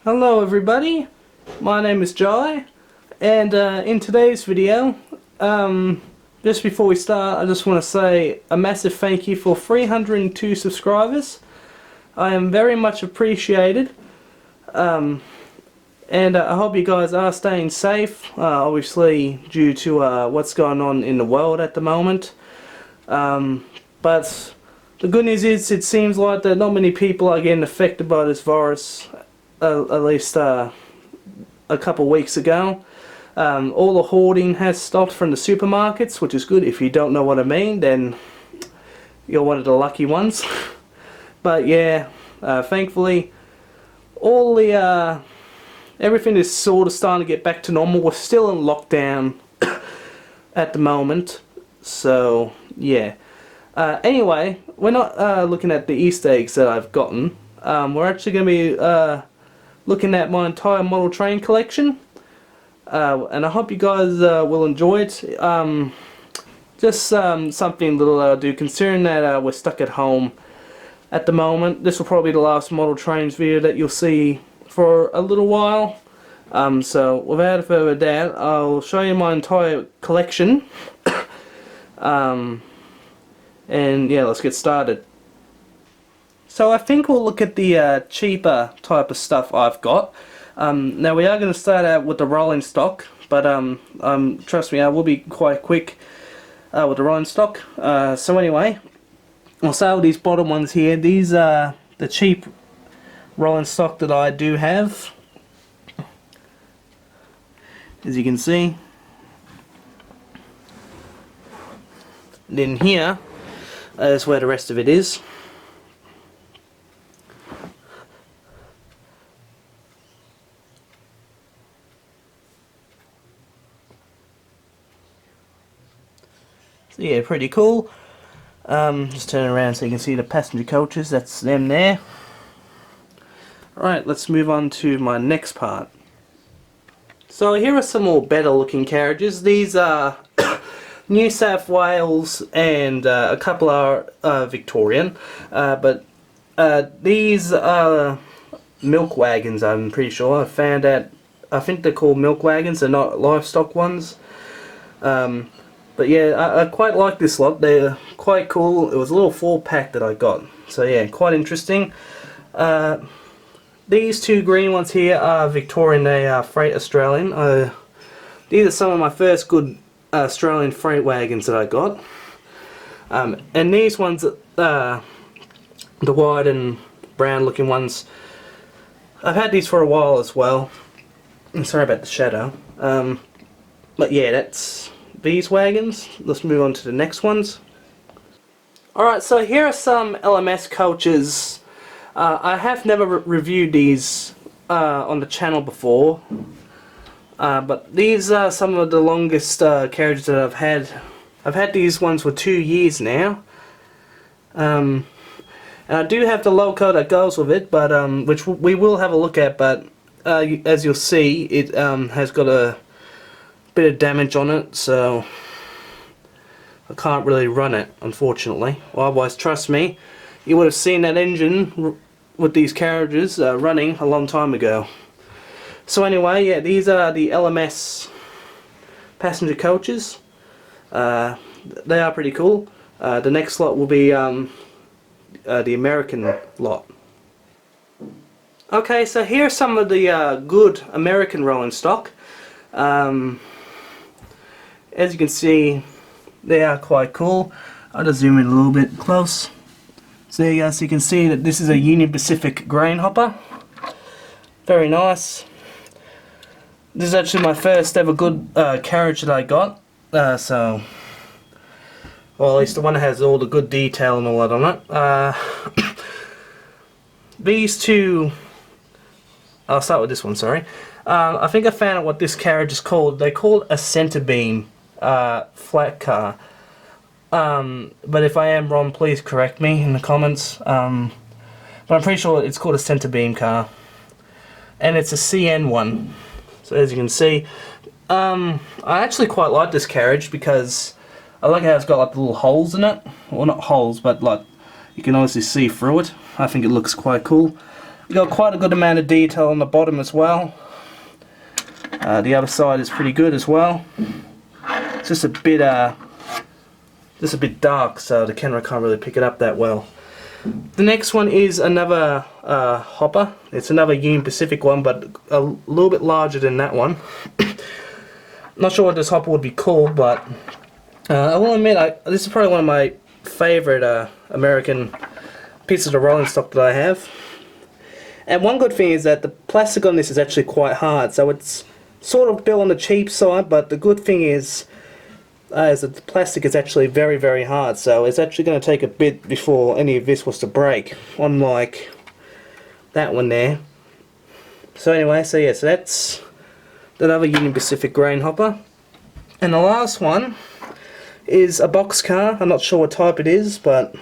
Hello everybody, my name is Jai, and in today's video, just before we start, I just want to say a massive thank you for 302 subscribers. I am very much appreciated, and I hope you guys are staying safe, obviously due to what's going on in the world at the moment. But the good news is it seems like that not many people are getting affected by this virus. At least a couple weeks ago. All the hoarding has stopped from the supermarkets, which is good. If you don't know what I mean, then you're one of the lucky ones. But yeah, thankfully, all the everything is sort of starting to get back to normal. We're still in lockdown at the moment, so yeah. Anyway, we're not looking at the Easter eggs that I've gotten. We're actually going to be looking at my entire model train collection, and I hope you guys will enjoy it. Just something little I'll do, considering that we're stuck at home at the moment. This will probably be the last model trains video that you'll see for a little while. So without further ado, I'll show you my entire collection. And yeah, let's get started. So I think we'll look at the cheaper type of stuff I've got. Now we are going to start out with the rolling stock, but trust me, I will be quite quick with the rolling stock. So anyway, I'll start with these bottom ones here. These are the cheap rolling stock that I do have. As you can see, And in here is where the rest of it is. So yeah, pretty cool. Just turn around so you can see the passenger coaches, that's them there. Alright, let's move on to my next part. So here are some more better looking carriages. These are New South Wales and a couple are Victorian. But these are milk wagons, I'm pretty sure. I found out, I think they're called milk wagons, they're not livestock ones. But yeah, I quite like this lot. They're quite cool. It was a little 4-pack that I got. So yeah, quite interesting. These two green ones here are Victorian. They are Freight Australian. These are some of my first good Australian freight wagons that I got. And these ones, the white and brown looking ones, I've had these for a while as well. I'm sorry about the shadow. But yeah, that's these wagons. Let's move on to the next ones. Alright, so here are some LMS coaches. I have never reviewed these on the channel before, but these are some of the longest carriages that I've had. I've had these ones for 2 years now, and I do have the loco that goes with it, but which we will have a look at. But as you'll see, it has got a bit of damage on it, so I can't really run it, unfortunately. Otherwise, trust me, you would have seen that engine with these carriages running a long time ago. So anyway, yeah, these are the LMS passenger coaches. They are pretty cool. The next lot will be the American lot. Okay, so here are some of the good American rolling stock. As you can see, they are quite cool. I'll just zoom in a little bit close. So there you go, so you can see that this is a Union Pacific grain hopper. Very nice. This is actually my first ever good carriage that I got. So, well, at least the one that has all the good detail and all that on it. These two, I'll start with this one, sorry. I think I found out what this carriage is called. They call it a center beam flat car. But if I am wrong, please correct me in the comments. But I'm pretty sure it's called a center beam car, and it's a CN one. So as you can see, I actually quite like this carriage because I like how it's got like little holes in it. Well, not holes, but like you can honestly see through it. I think it looks quite cool. You got quite a good amount of detail on the bottom as well. The other side is pretty good as well. It's just a bit dark, so the camera can't really pick it up that well. The next one is another hopper. It's another Union Pacific one, but a little bit larger than that one. Not sure what this hopper would be called, but I will admit, this is probably one of my favourite American pieces of rolling stock that I have. And one good thing is that the plastic on this is actually quite hard, so it's sort of built on the cheap side, but the good thing is that the plastic is actually very, very hard, so it's actually going to take a bit before any of this was to break, unlike that one there. So anyway, so yeah, so that's another Union Pacific grain hopper. And the last one is a boxcar. I'm not sure what type it is, but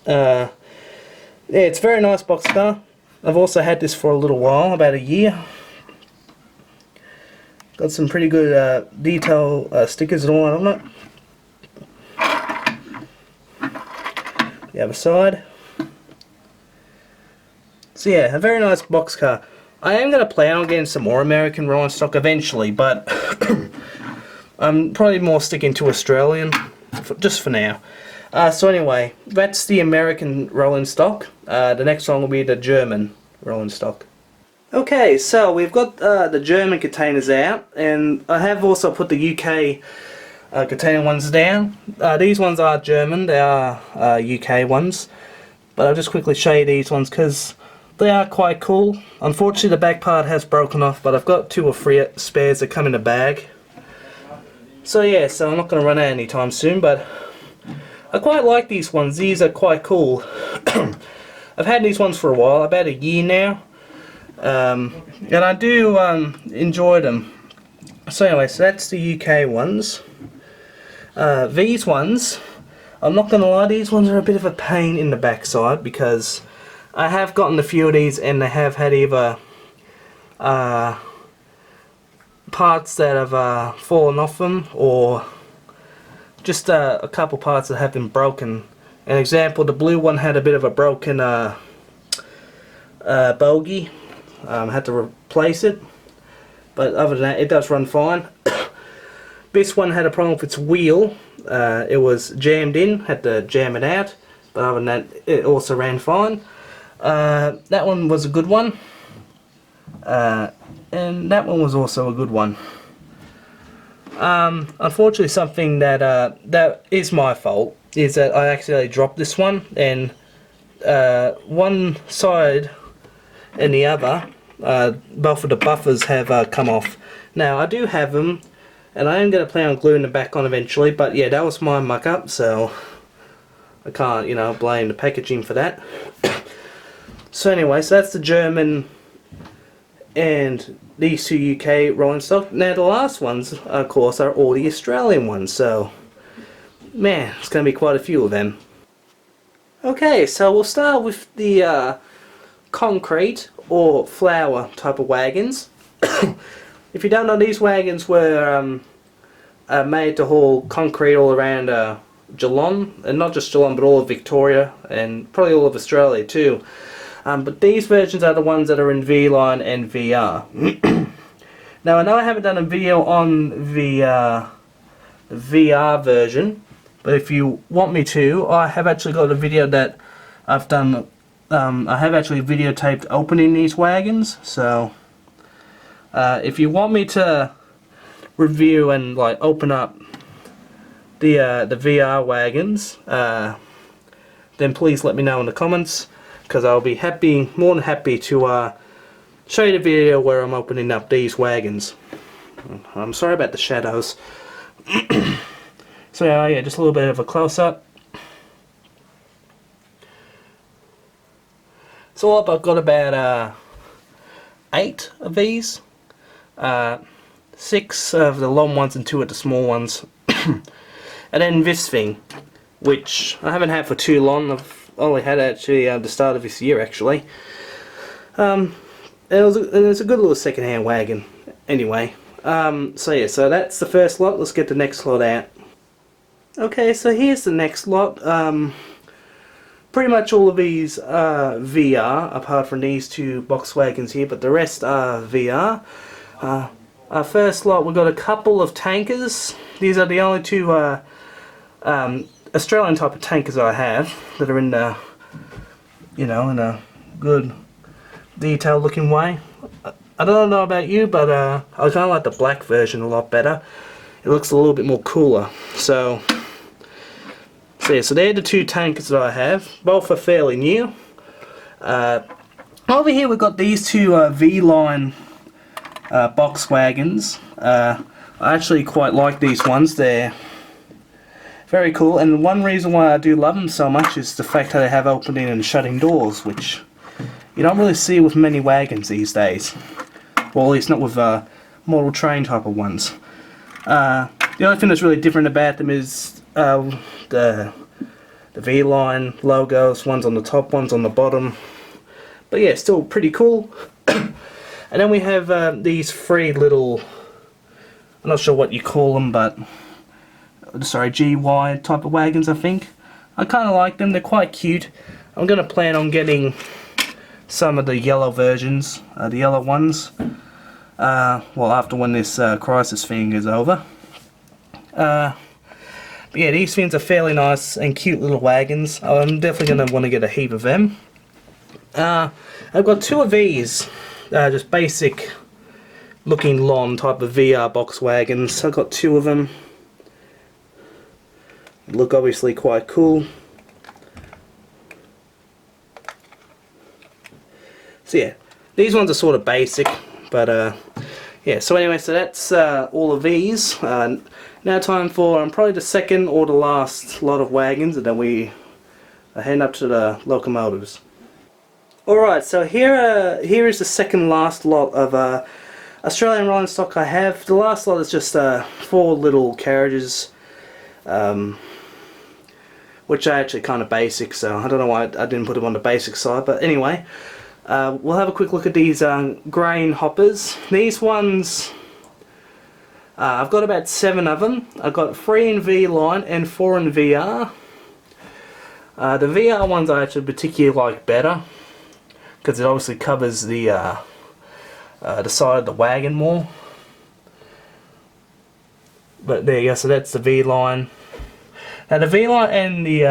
yeah, it's a very nice boxcar. I've also had this for a little while, about a year. Got some pretty good detail stickers and all that on it. The other side. So yeah, a very nice boxcar. I am going to plan on getting some more American rolling stock eventually, but I'm probably more sticking to Australian, just for now. So anyway, that's the American rolling stock. The next one will be the German rolling stock. Okay, so we've got the German containers out, and I have also put the UK container ones down. These ones are German, they are UK ones, but I'll just quickly show you these ones because they are quite cool. Unfortunately the back part has broken off, but I've got 2 or 3 spares that come in a bag. So yeah, so I'm not going to run out anytime soon, but I quite like these ones. These are quite cool. I've had these ones for a while, about a year now, and I do enjoy them. So anyway, so that's the UK ones. These ones, I'm not going to lie, these ones are a bit of a pain in the backside, because I have gotten a few of these and they have had either parts that have fallen off them, or just a couple parts that have been broken. An example, the blue one had a bit of a broken bogie. Had to replace it, but other than that, it does run fine. This one had a problem with its wheel. It was jammed in, had to jam it out, but other than that, it also ran fine. That one was a good one. And that one was also a good one. Unfortunately, something that that is my fault is that I accidentally dropped this one, and one side and the other, both of the buffers have come off. Now I do have them, and I am going to plan on gluing them back on eventually. But yeah, that was my muck up, so I can't, you know, blame the packaging for that. So anyway, so that's the German and these two UK rolling stock. Now the last ones, of course, are all the Australian ones, so man, it's going to be quite a few of them. Okay, so we'll start with the concrete or flower type of wagons. If you don't know, these wagons were made to haul concrete all around Geelong, and not just Geelong but all of Victoria and probably all of Australia too. But these versions are the ones that are in V-Line and VR. Now I know I haven't done a video on the VR version, but if you want me to, I have actually got a video that I've done. I have actually videotaped opening these wagons, so if you want me to review and like open up the VR wagons, then please let me know in the comments, because I'll be more than happy to show you the video where I'm opening up these wagons. I'm sorry about the shadows. So yeah, just a little bit of a close-up. So I've got about 8 of these. 6 of the long ones and 2 of the small ones. And then this thing, which I haven't had for too long. I've only had it actually the start of this year actually. And it was a good little second-hand wagon. Anyway, so yeah, so that's the first lot. Let's get the next lot out. Okay, so here's the next lot. Pretty much all of these are VR, apart from these 2 box wagons here, but the rest are VR. Our first lot, we've got a couple of tankers. These are the only 2 Australian type of tankers I have that are in the, you know, in a good detailed looking way. I don't know about you, but I kind of like the black version a lot better. It looks a little bit more cooler. So yeah, so they're the 2 tankers that I have. Both are fairly new. Over here we've got these 2 V-Line box wagons. I actually quite like these ones. They're very cool, and one reason why I do love them so much is the fact that they have opening and shutting doors, which you don't really see with many wagons these days. Well, at least not with model train type of ones. The only thing that's really different about them is the V-Line logos. One's on the top, one's on the bottom. But yeah, still pretty cool. And then we have these 3 little, I'm not sure what you call them, but sorry, GY type of wagons, I think. I kind of like them. They're quite cute. I'm going to plan on getting some of the yellow versions, the yellow ones, well, after when this crisis thing is over. But yeah, these things are fairly nice and cute little wagons. I'm definitely going to want to get a heap of them. I've got 2 of these, just basic looking long type of VR box wagons. I've got 2 of them. Look obviously quite cool. So yeah, these ones are sort of basic, but yeah, so anyway, so that's all of these. Now time for probably the second or the last lot of wagons, and then we are heading up to the locomotives. Alright, so here is the second last lot of Australian rolling stock I have. The last lot is just 4 little carriages, which are actually kind of basic, so I don't know why I didn't put them on the basic side, but anyway. We'll have a quick look at these grain hoppers. These ones, I've got about 7 of them. I've got 3 in V line and 4 in VR. The VR ones I actually particularly like better, because it obviously covers the side of the wagon more. But there you go, so that's the V line. Now the V line and the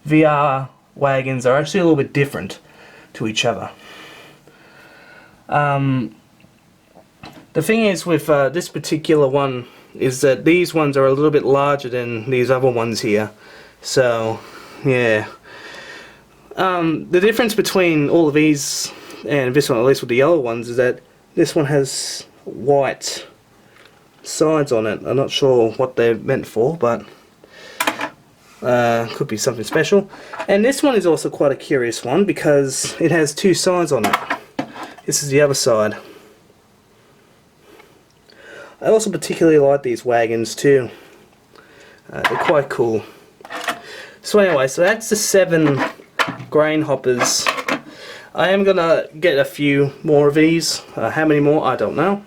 VR wagons are actually a little bit different to each other. The thing is with this particular one is that these ones are a little bit larger than these other ones here. So yeah, the difference between all of these and this one, at least with the yellow ones, is that this one has white sides on it. I'm not sure what they're meant for, but could be something special. And this one is also quite a curious one because it has 2 sides on it. This is the other side. I also particularly like these wagons too. They're quite cool. So anyway, so that's the 7 grain hoppers. I am gonna get a few more of these. How many more, I don't know.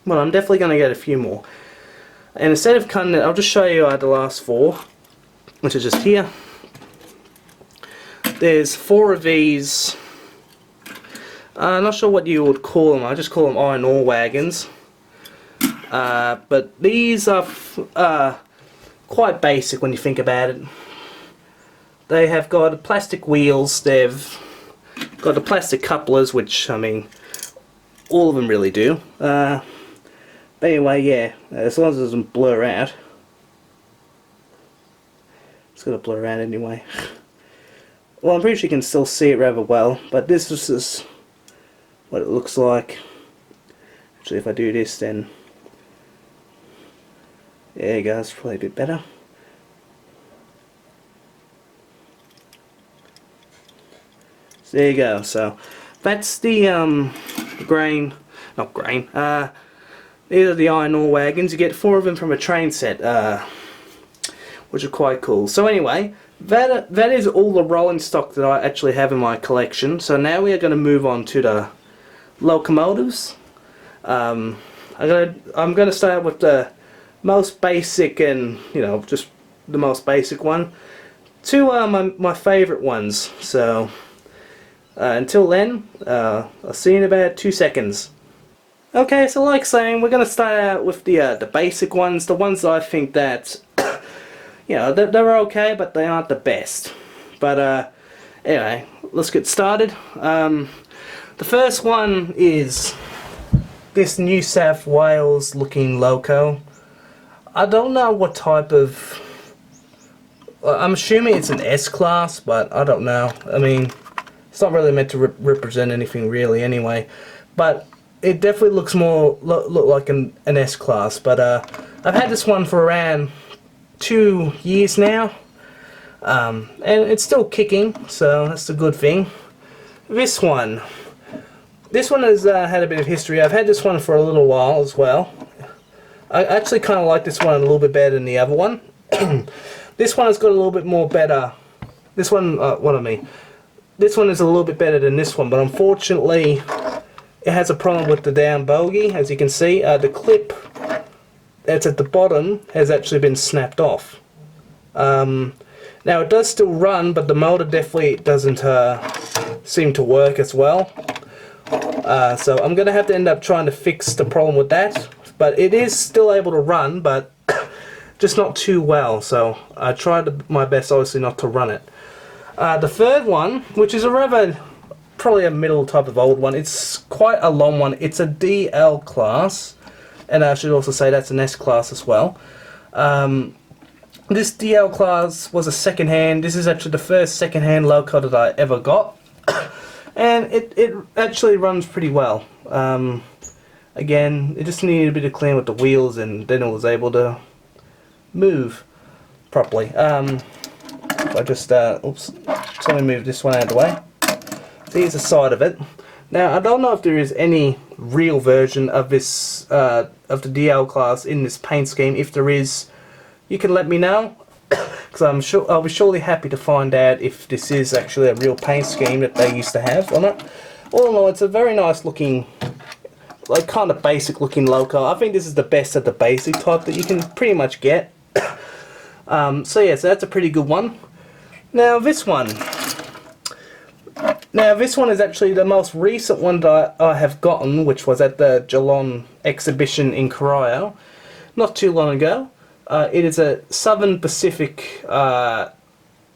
But I'm definitely gonna get a few more. And instead of cutting it, I'll just show you the last 4, which are just here. There's 4 of these. I'm not sure what you would call them. I just call them iron ore wagons. But these are quite basic when you think about it. They have got plastic wheels. They've got the plastic couplers, which I mean, all of them really do. But anyway, yeah. As long as it doesn't blur out. It's gonna blur out anyway. Well, I'm pretty sure you can still see it rather well, but this is what it looks like. Actually, if I do this, then there you go, it's probably a bit better. So there you go, so that's the grain, not grain, these are the iron ore wagons. You get 4 of them from a train set, which are quite cool. So anyway, that is all the rolling stock that I actually have in my collection. So now we are going to move on to the locomotives. I'm going to start with the most basic and, you know, just the most basic one to my favourite ones. So until then, I'll see you in about 2 seconds. Okay, so like saying, we're going to start out with the basic ones, the ones that I think that you know, they're okay, but they aren't the best. But anyway, let's get started. The first one is this New South Wales looking loco. I don't know what type of... I'm assuming it's an S-Class, but I don't know. I mean, it's not really meant to represent anything really anyway. But it definitely looks more look like an S-Class. But I've had this one for around 2 years now, and it's still kicking, so that's a good thing. This one has had a bit of history. I've had this one for a little while as well. I actually kind of like this one a little bit better than the other one. This one has got a little bit more better. This one, this one is a little bit better than this one, but unfortunately it has a problem with the down bogie. As you can see, the clip that's at the bottom has actually been snapped off. Now it does still run, but the motor definitely doesn't seem to work as well. So I'm going to have to end up trying to fix the problem with that. But it is still able to run, but just not too well. So I tried my best, obviously, not to run it. The third one, which is probably a middle type of old one, it's quite a long one. It's a DL class. And I should also say that's an S-Class as well. This DL class was a second-hand. This is actually the first second-hand loco that I ever got. And it actually runs pretty well. Again, it just needed a bit of clean with the wheels, and then it was able to move properly. I just oops, so let me move this one out of the way. So here's the side of it. Now I don't know if there is any real version of this of the DL class in this paint scheme. If there is, you can let me know, because I'll be surely happy to find out if this is actually a real paint scheme that they used to have or not. All in all, it's a very nice looking, like kind of basic looking loco. I think this is the best of the basic type that you can pretty much get. So yeah, so that's a pretty good one. Now this one is actually the most recent one that I have gotten, which was at the Geelong exhibition in Corio not too long ago. It is a Southern Pacific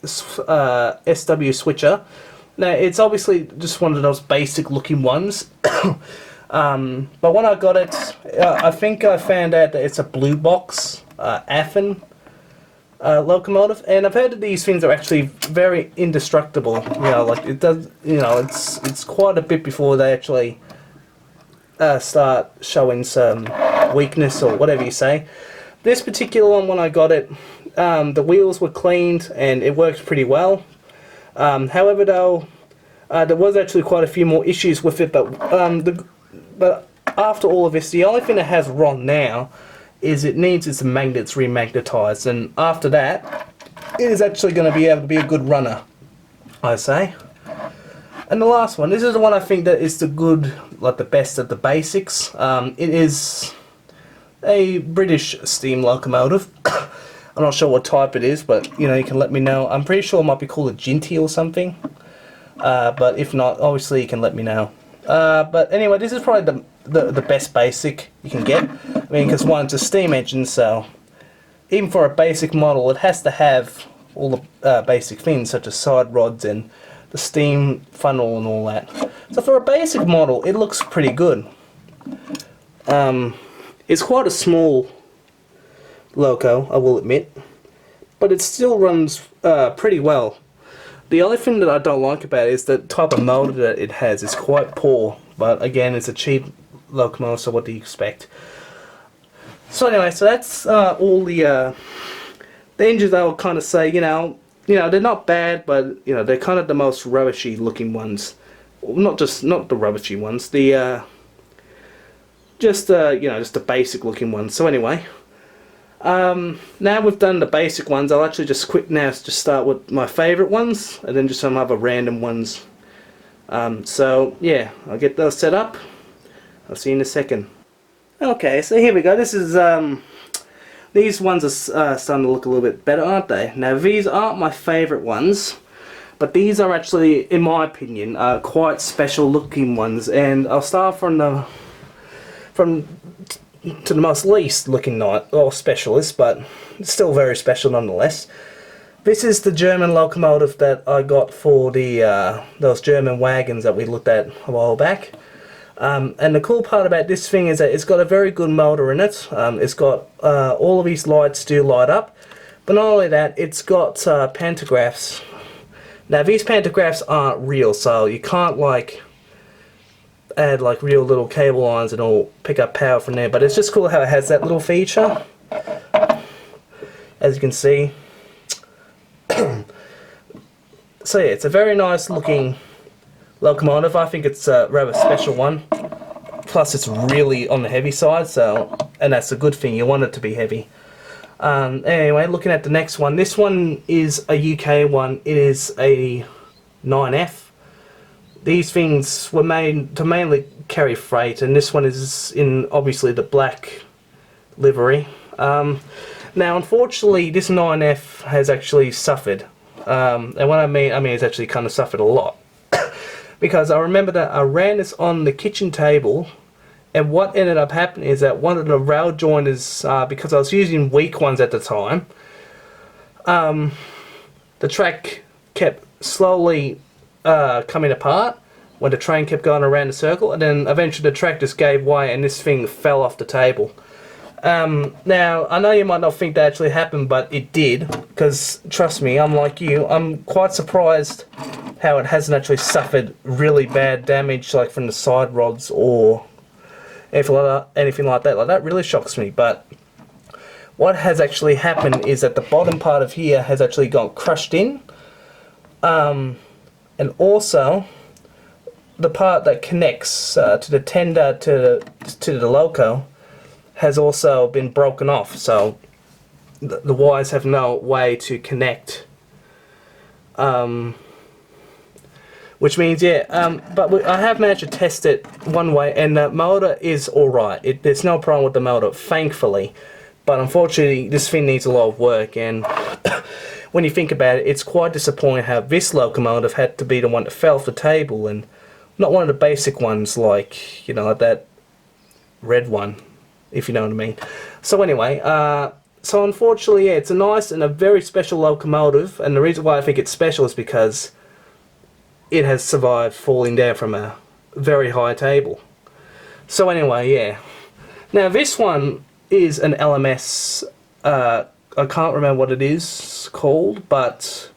SW switcher. Now it's obviously just one of those basic looking ones. But when I got it, I think I found out that it's a blue box Afen locomotive, and I've heard that these things are actually very indestructible. You know, like it does. You know, it's quite a bit before they actually start showing some weakness or whatever you say. This particular one, when I got it, the wheels were cleaned and it worked pretty well. However, though, there was actually quite a few more issues with it. But after all of this, the only thing that has wrong now is it needs its magnets remagnetized, and after that, it is actually going to be able to be a good runner, I say. And the last one, this is the one I think that is the good, like the best of the basics. It is a British steam locomotive. I'm not sure what type it is, but you know, you can let me know. I'm pretty sure it might be called a Ginty or something. But if not, obviously you can let me know. But anyway, this is probably the best basic you can get. I mean, because one, it's a steam engine, so even for a basic model, it has to have all the basic things, such as side rods and the steam funnel and all that. So for a basic model, it looks pretty good. It's quite a small loco, I will admit, but it still runs pretty well. The only thing that I don't like about it is the type of motor that it has is quite poor, but again, it's a cheap locomotive, so what do you expect? So anyway, so that's all the engines I would kind of say, you know, they're not bad, but you know, they're kind of the most rubbishy looking ones. Not the rubbishy ones, the just the basic looking ones. So anyway, now we've done the basic ones, I'll actually just start with my favourite ones, and then just some other random ones. So yeah, I'll get those set up. I'll see you in a second. Okay, so here we go. This is these ones are starting to look a little bit better, aren't they? Now these aren't my favourite ones, but these are actually, in my opinion, quite special looking ones. And I'll start from the most least looking or specialist, but it's still very special nonetheless. This is the German locomotive that I got for the those German wagons that we looked at a while back. And the cool part about this thing is that it's got a very good motor in it. It's got all of these lights do light up, but not only that, it's got pantographs. Now these pantographs aren't real, so you can't like add like real little cable lines and all pick up power from there, but it's just cool how it has that little feature, as you can see. So yeah, it's a very nice looking locomotive. I think it's a rather special one, plus it's really on the heavy side, so, and that's a good thing, you want it to be heavy. Anyway, looking at the next one, this one is a UK one. It is a 9F. These things were made to mainly carry freight, and this one is in obviously the black livery. Now unfortunately this 9F has actually suffered, and what I mean it's actually kind of suffered a lot. Because I remember that I ran this on the kitchen table, and what ended up happening is that one of the rail joiners, because I was using weak ones at the time, the track kept slowly coming apart when the train kept going around the circle, and then eventually the track just gave way and this thing fell off the table. Now, I know you might not think that actually happened, but it did, because trust me, I'm like you, I'm quite surprised how it hasn't actually suffered really bad damage, like from the side rods or anything like that. Like, that really shocks me. But what has actually happened is that the bottom part of here has actually got crushed in, and also the part that connects to the tender to the loco has also been broken off, so the wires have no way to connect. Which means, yeah, but I have managed to test it one way, and the motor is alright. There's no problem with the motor, thankfully. But unfortunately, this thing needs a lot of work, and when you think about it, it's quite disappointing how this locomotive had to be the one that fell off the table, and not one of the basic ones like, you know, like that red one, if you know what I mean. So anyway, so unfortunately, yeah, it's a nice and a very special locomotive, and the reason why I think it's special is because it has survived falling down from a very high table. So anyway, yeah. Now this one is an LMS, I can't remember what it is called, but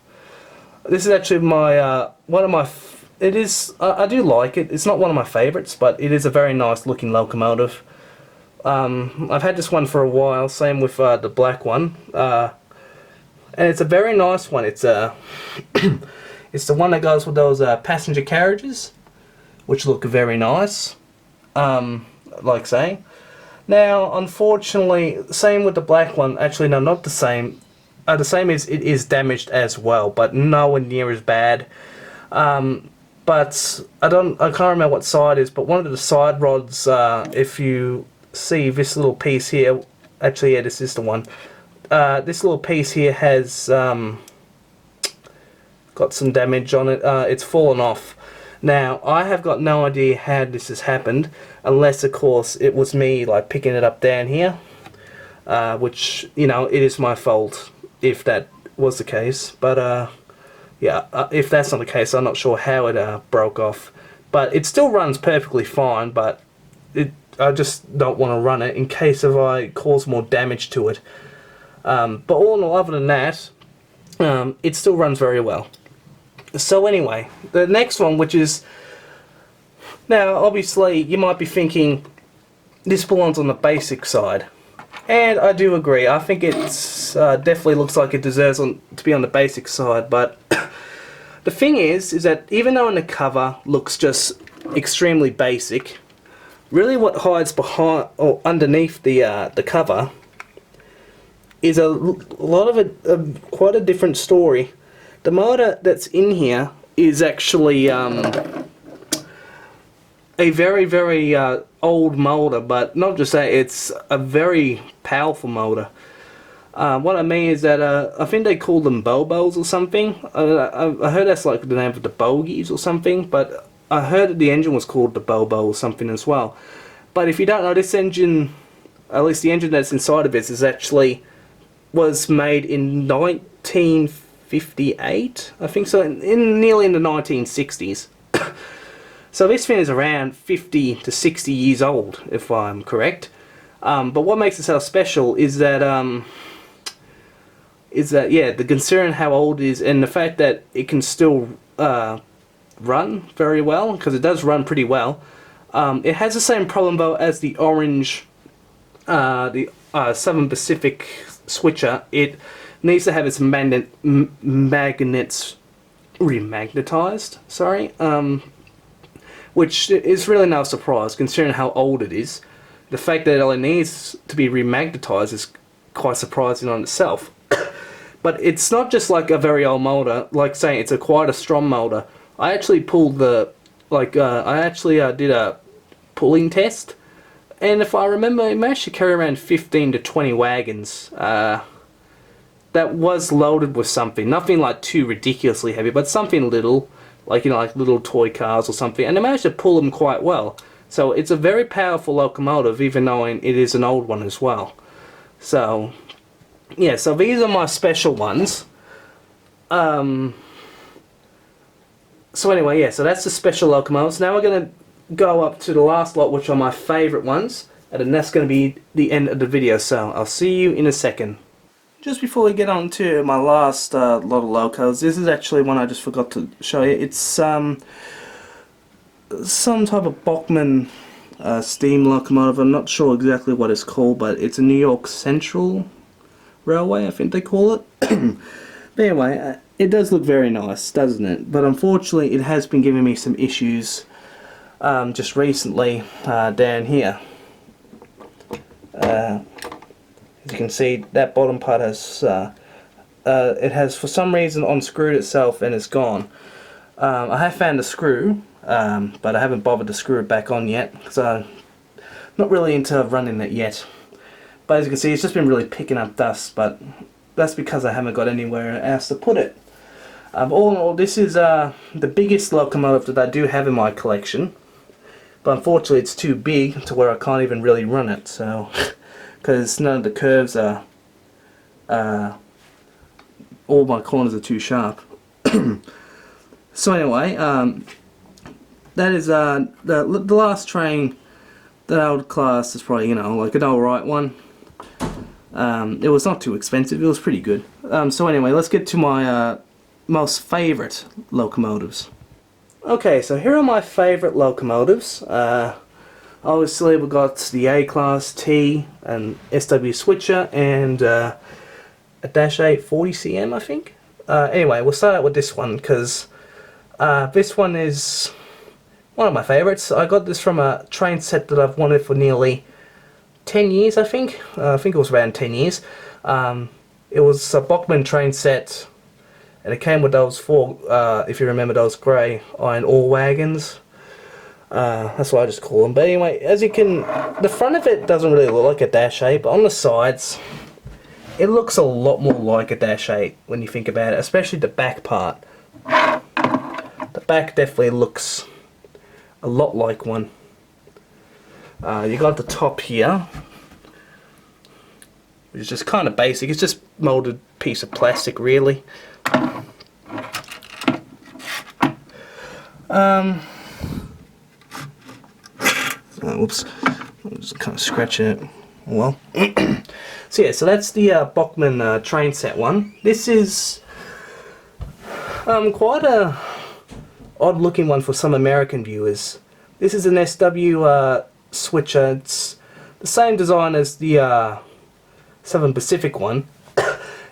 this is actually my, one of my, it is, I do like it. It's not one of my favourites, but it is a very nice looking locomotive. I've had this one for a while, same with the black one, and it's a very nice one. It's it's the one that goes with those passenger carriages, which look very nice, like saying. Now, unfortunately, same with the black one. Actually, no, not the same. The same is, it is damaged as well, but nowhere near as bad. But I can't remember what side it is, but one of the side rods, if you see this little piece here, actually, yeah, this is the one. This little piece here has got some damage on it. It's fallen off. Now, I have got no idea how this has happened, unless, of course, it was me, like, picking it up down here, which, you know, it is my fault if that was the case. But, yeah, if that's not the case, I'm not sure how it broke off. But it still runs perfectly fine, but I just don't want to run it in case if I cause more damage to it. But all in all, other than that, it still runs very well. So anyway, the next one, which is, now obviously you might be thinking this belongs on the basic side, and I do agree. I think it's definitely looks like it deserves to be on the basic side, but the thing is that even though in the cover looks just extremely basic, really what hides behind or underneath the cover is a lot of it, quite a different story. The motor that's in here is actually a very, very old motor, but not just that, it's a very powerful motor. What I mean is that I think they call them Bobos or something. I heard that's like the name of the bogies or something, but I heard that the engine was called the Bobo or something as well. But if you don't know, this engine, at least the engine that's inside of it, is actually was made in 1958, I think so, nearly in the 1960s. So this thing is around 50 to 60 years old, if I'm correct. But what makes it so special is that yeah, the concern how old it is, and the fact that it can still run very well, because it does run pretty well. It has the same problem though as the orange, the Southern Pacific switcher. It needs to have its magnets remagnetized, sorry, which is really no surprise considering how old it is. The fact that it only needs to be remagnetized is quite surprising on itself. But it's not just like a very old motor, like saying it's quite a strong motor. I actually pulled the, I actually did a pulling test, and if I remember, it managed to carry around 15 to 20 wagons. That was loaded with something, nothing like too ridiculously heavy, but something little, like, you know, like little toy cars or something, and they managed to pull them quite well. So it's a very powerful locomotive, even though it is an old one as well. So yeah, so these are my special ones. So anyway, yeah, so that's the special locomotives. Now we're going to go up to the last lot, which are my favourite ones, and then that's going to be the end of the video, so I'll see you in a second. Just before we get on to my last lot of locos, this is actually one I just forgot to show you. It's some type of Bachmann steam locomotive. I'm not sure exactly what it's called, but it's a New York Central Railway, I think they call it. But anyway, it does look very nice, doesn't it? But unfortunately, it has been giving me some issues just recently down here. As you can see, that bottom part has it has for some reason unscrewed itself and it's gone. I have found a screw, but I haven't bothered to screw it back on yet because I'm not really into running it yet. But as you can see, it's just been really picking up dust, but that's because I haven't got anywhere else to put it. All in all, this is the biggest locomotive that I do have in my collection, but unfortunately it's too big to where I can't even really run it, so because none of the curves are all my corners are too sharp. So anyway, that is the last train that I would class as probably, you know, like an alright one. It was not too expensive, it was pretty good. So anyway, let's get to my most favourite locomotives. Okay, so here are my favourite locomotives. Obviously we've got the A-Class, T, and SW Switcher, and a Dash 8 40cm, I think. Anyway, we'll start out with this one, because this one is one of my favourites. I got this from a train set that I've wanted for nearly 10 years, I think. I think it was around 10 years. It was a Bachmann train set, and it came with those four, if you remember, those grey iron ore wagons. That's what I just call them. But anyway, as you can, the front of it doesn't really look like a Dash 8, but on the sides, it looks a lot more like a Dash 8 when you think about it, especially the back part. The back definitely looks a lot like one. You got the top here, which is just kind of basic. It's just molded piece of plastic, really. Whoops, I'm just kind of scratching it. Well, so yeah, so that's the Bachmann train set one. This is quite a odd looking one for some American viewers. This is an SW Switcher. It's the same design as the Southern Pacific one,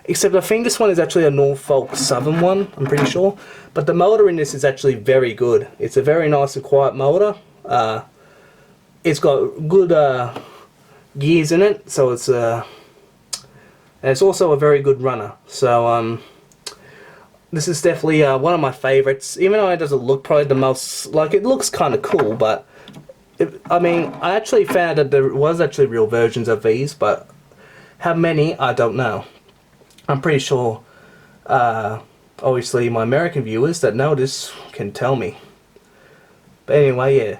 except I think this one is actually a Norfolk Southern one, I'm pretty sure. But the motor in this is actually very good. It's a very nice and quiet motor. It's got good gears in it, so it's and it's also a very good runner. So this is definitely one of my favorites, even though it doesn't look probably the most, like, it looks kind of cool, but I mean, I actually found that there was actually real versions of these, but how many, I don't know. I'm pretty sure, obviously, my American viewers that know this can tell me. But anyway, yeah.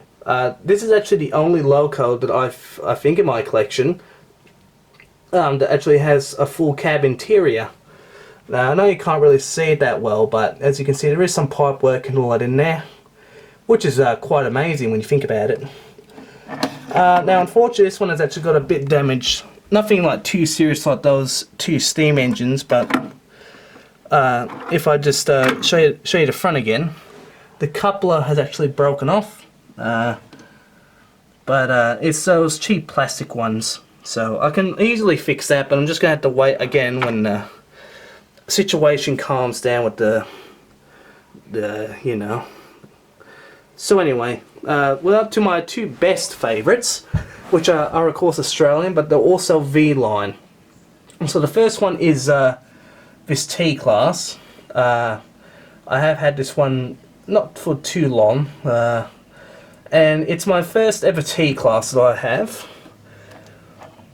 This is actually the only loco that I think in my collection that actually has a full cab interior. Now, I know you can't really see it that well, but as you can see, there is some pipe work and all that in there, which is quite amazing when you think about it. Now, unfortunately, this one has actually got a bit damaged. Nothing like too serious like those two steam engines, but if I just show you the front again, the coupler has actually broken off. But it's those cheap plastic ones, so I can easily fix that, but I'm just going to have to wait again when the situation calms down with the you know. So anyway, we're up to my two best favourites, which are of course Australian, but they're also V-line. So the first one is this T-Class. I have had this one not for too long, and it's my first ever T-Class that I have,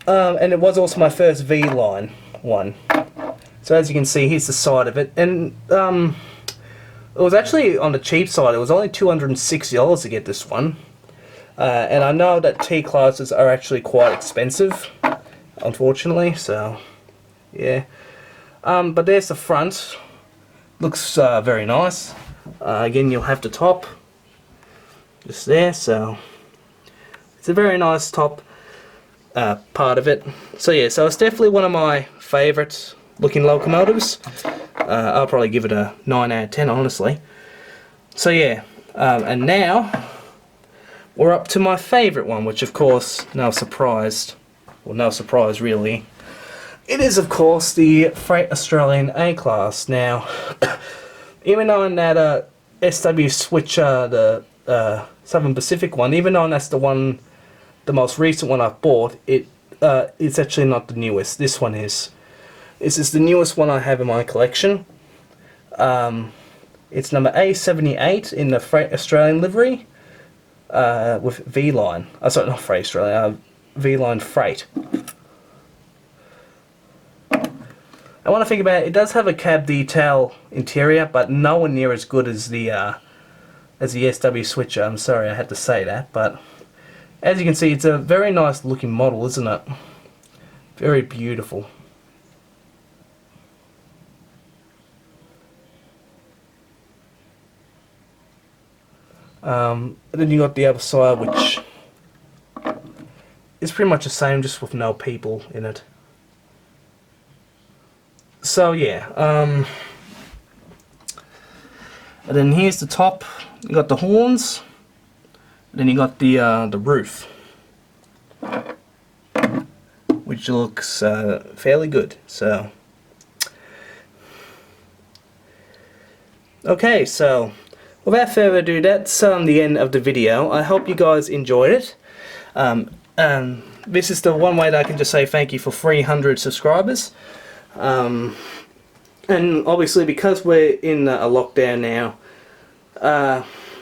and it was also my first V-line one. So as you can see, here's the side of it, and it was actually on the cheap side. It was only $260 to get this one, and I know that T-Classes are actually quite expensive, unfortunately, so yeah. But there's the front. Looks very nice. Again, you'll have the top just there, so it's a very nice top part of it. So yeah, so it's definitely one of my favourite looking locomotives. I'll probably give it a 9 out of 10, honestly. So yeah, and now we're up to my favourite one, which of course, no surprise really, it is of course the Freight Australian A-Class. Now, even though in that SW Switcher, the Southern Pacific one, even though that's the most recent one I've bought, it's actually not the newest. This one is. This is the newest one I have in my collection. It's number A78 in the Freight Australian livery with V-Line. Sorry, not Freight Australia, V-Line Freight. And when I think about it, it does have a cab detail interior, but nowhere near as good as the SW Switcher. I'm sorry I had to say that, but as you can see, it's a very nice looking model, isn't it? Very beautiful. And then you got the other side, which is pretty much the same, just with no people in it. So yeah, and then here's the top. You got the horns, and then you got the roof, which looks fairly good. So okay, so without further ado, that's the end of the video. I hope you guys enjoyed it. And this is the one way that I can just say thank you for 300 subscribers. And obviously, because we're in a lockdown now,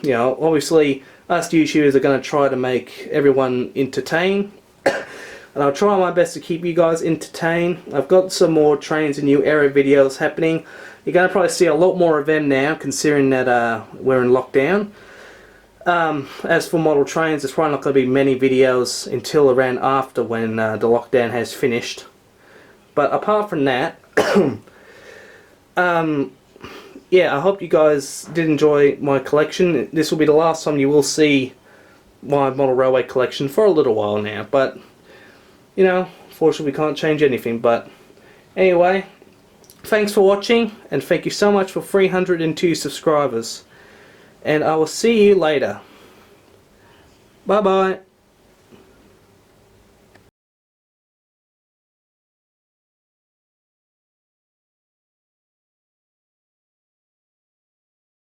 you know, obviously us YouTubers are going to try to make everyone entertained. And I'll try my best to keep you guys entertained. I've got some more trains and new era videos happening. You're going to probably see a lot more of them now, considering that we're in lockdown. As for model trains, there's probably not going to be many videos until around after when the lockdown has finished. But apart from that, yeah, I hope you guys did enjoy my collection. This will be the last time you will see my model railway collection for a little while now. But, you know, fortunately we can't change anything. But anyway, thanks for watching, and thank you so much for 302 subscribers. And I will see you later. Bye bye.